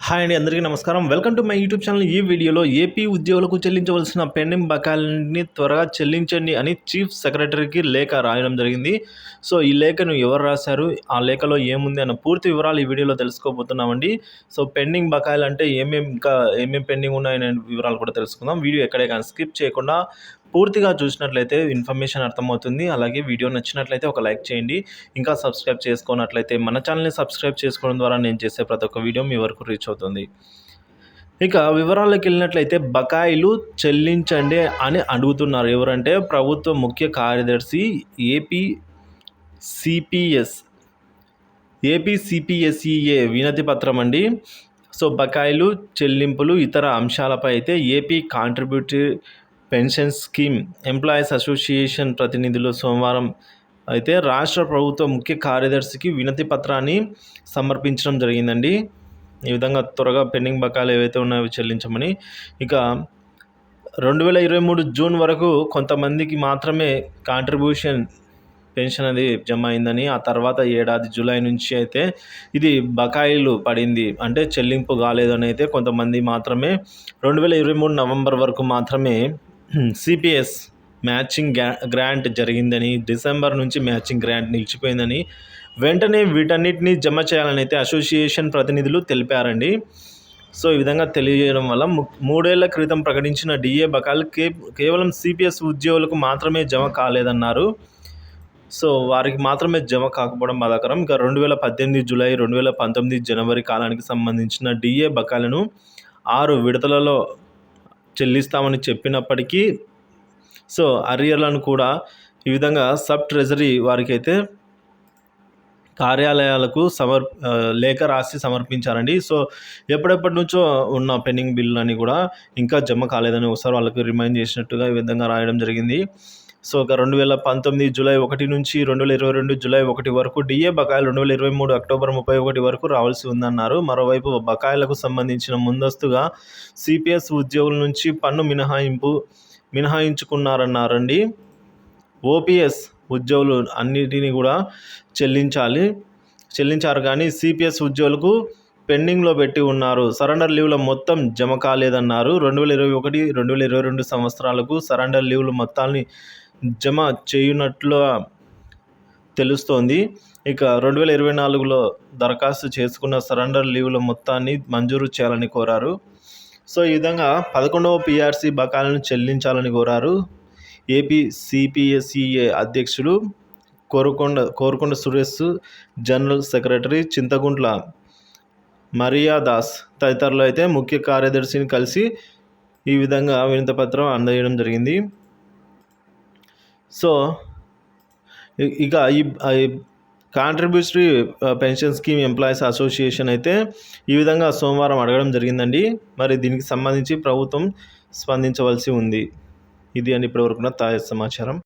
Hi అండి, అందరికీ నమస్కారం. Welcome to my YouTube channel. ఈ వీడియోలో ఏపీ ఉద్యోగులకు చెల్లించవలసిన పెండింగ్ బకాయిల్ని త్వరగా చెల్లించండి అని చీఫ్ సెక్రటరీకి లేఖ రాయడం జరిగింది. సో ఈ లేఖను ఎవరు రాశారు, ఆ లేఖలో ఏముంది అన్న పూర్తి వివరాలు ఈ వీడియోలో తెలుసుకోబోతున్నామండి. సో పెండింగ్ బకాయిలు అంటే ఏమేమి పెండింగ్ ఉన్నాయనే వివరాలు కూడా తెలుసుకుందాం. వీడియో ఎక్కడే కానీ స్కిప్ చేయకుండా పూర్తిగా చూసినట్లయితే ఇన్ఫర్మేషన్ అర్థమవుతుంది. అలాగే వీడియో నచ్చినట్లయితే ఒక లైక్ చేయండి. ఇంకా సబ్స్క్రైబ్ చేసుకున్నట్లయితే మన ఛానల్ని సబ్స్క్రైబ్ చేసుకోవడం ద్వారా నేను చేసే ప్రతి ఒక్క వీడియో మీ వరకు రీచ్ అవుతుంది. ఇక వివరాల్లోకి వెళ్ళినట్లయితే బకాయిలు చెల్లించండి అని అడుగుతున్నారు. ఎవరంటే ప్రభుత్వ ముఖ్య కార్యదర్శి ఏపీ సిపిఎస్ఈఏ వినతి పత్రం అండి. సో బకాయిలు చెల్లింపులు ఇతర అంశాలపై అయితే AP contributory pension scheme employees association ప్రతినిధులు సోమవారం అయితే రాష్ట్ర ప్రభుత్వ ముఖ్య కార్యదర్శికి వినతి పత్రాన్ని సమర్పించడం జరిగిందండి. ఈ విధంగా త్వరగా పెండింగ్ బకాయిలు ఏవైతే ఉన్నాయో చెల్లించమని. ఇక 2023 జూన్ వరకు కొంతమందికి మాత్రమే కాంట్రిబ్యూషన్ పెన్షన్ అది జమ అయిందని, ఆ తర్వాత ఏడాది జూలై నుంచి అయితే ఇది బకాయిలు పడింది, అంటే చెల్లింపు కాలేదని అయితే కొంతమంది మాత్రమే 2023 నవంబర్ వరకు మాత్రమే సిపిఎస్ మ్యాచింగ్ గ్రాంట్ జరిగిందని, డిసెంబర్ నుంచి మ్యాచింగ్ గ్రాంట్ నిలిచిపోయిందని, వెంటనే వీటన్నిటిని జమ చేయాలని అయితే అసోసియేషన్ ప్రతినిధులు తెలిపారండి. సో ఈ విధంగా తెలియజేయడం వల్ల 3 ఏళ్ల క్రితం ప్రకటించిన డిఏ బకాయిలు కేవలం సిపిఎస్ ఉద్యోగులకు మాత్రమే జమ కాలేదన్నారు. సో వారికి మాత్రమే జమ కాకపోవడం బాధాకరం. ఇక 2018 జూలై 2019 జనవరి కాలానికి సంబంధించిన డిఏ బకాయిలను 6 విడతలలో చెల్లిస్తామని చెప్పినప్పటికీ సో అరియర్లను కూడా ఈ విధంగా సబ్ ట్రెజరీ వారికి అయితే కార్యాలయాలకు లేఖ రాసి సమర్పించారండి. సో ఎప్పటి నుంచో ఉన్న పెండింగ్ బిల్లులని కూడా ఇంకా జమ కాలేదని ఒకసారి వాళ్ళకి రిమైండ్ చేసినట్టుగా ఈ విధంగా రాయడం జరిగింది. సో ఒక 2019 జూలై 1 నుంచి 2022 జూలై 1 వరకు డిఏ బకాయిలు 2023 అక్టోబర్ 31 వరకు రావాల్సి ఉందన్నారు. మరోవైపు బకాయిలకు సంబంధించిన ముందస్తుగా సిపిఎస్ ఉద్యోగుల నుంచి పన్ను మినహాయించుకున్నారన్నారండి. ఓపీఎస్ ఉద్యోగులు అన్నిటినీ కూడా చెల్లించారు కానీ సిపిఎస్ ఉద్యోగులకు పెండింగ్లో పెట్టి ఉన్నారు. సరెండర్ లీవ్ల మొత్తం జమ కాలేదన్నారు. 2021, 2022 సంవత్సరాలకు సరెండర్ లీవ్ల మొత్తాన్ని జమ చేయునట్లు తెలుస్తోంది. ఇక 2024లో దరఖాస్తు చేసుకున్న సరెండర్ లీవ్ల మొత్తాన్ని మంజూరు చేయాలని కోరారు. సో ఈ విధంగా 11వ పిఆర్సీ బకాయిలను చెల్లించాలని కోరారు. ఏపీ సిపిఎస్ఈఏ అధ్యక్షులు కోరుకొండ సురేష్, జనరల్ సెక్రటరీ చింతగుంట్ల మరియాదాస్ తదితరులు అయితే ముఖ్య కార్యదర్శిని కలిసి ఈ విధంగా వినతిపత్రం అందజేయడం జరిగింది. సో ఇక ఈ contributory pension scheme employees association అయితే ఈ విధంగా సోమవారం అడగడం జరిగిందండి. మరి దీనికి సంబంధించి ప్రభుత్వం స్పందించవలసి ఉంది. ఇది అని ఇప్పటివరకున్న తాజా సమాచారం.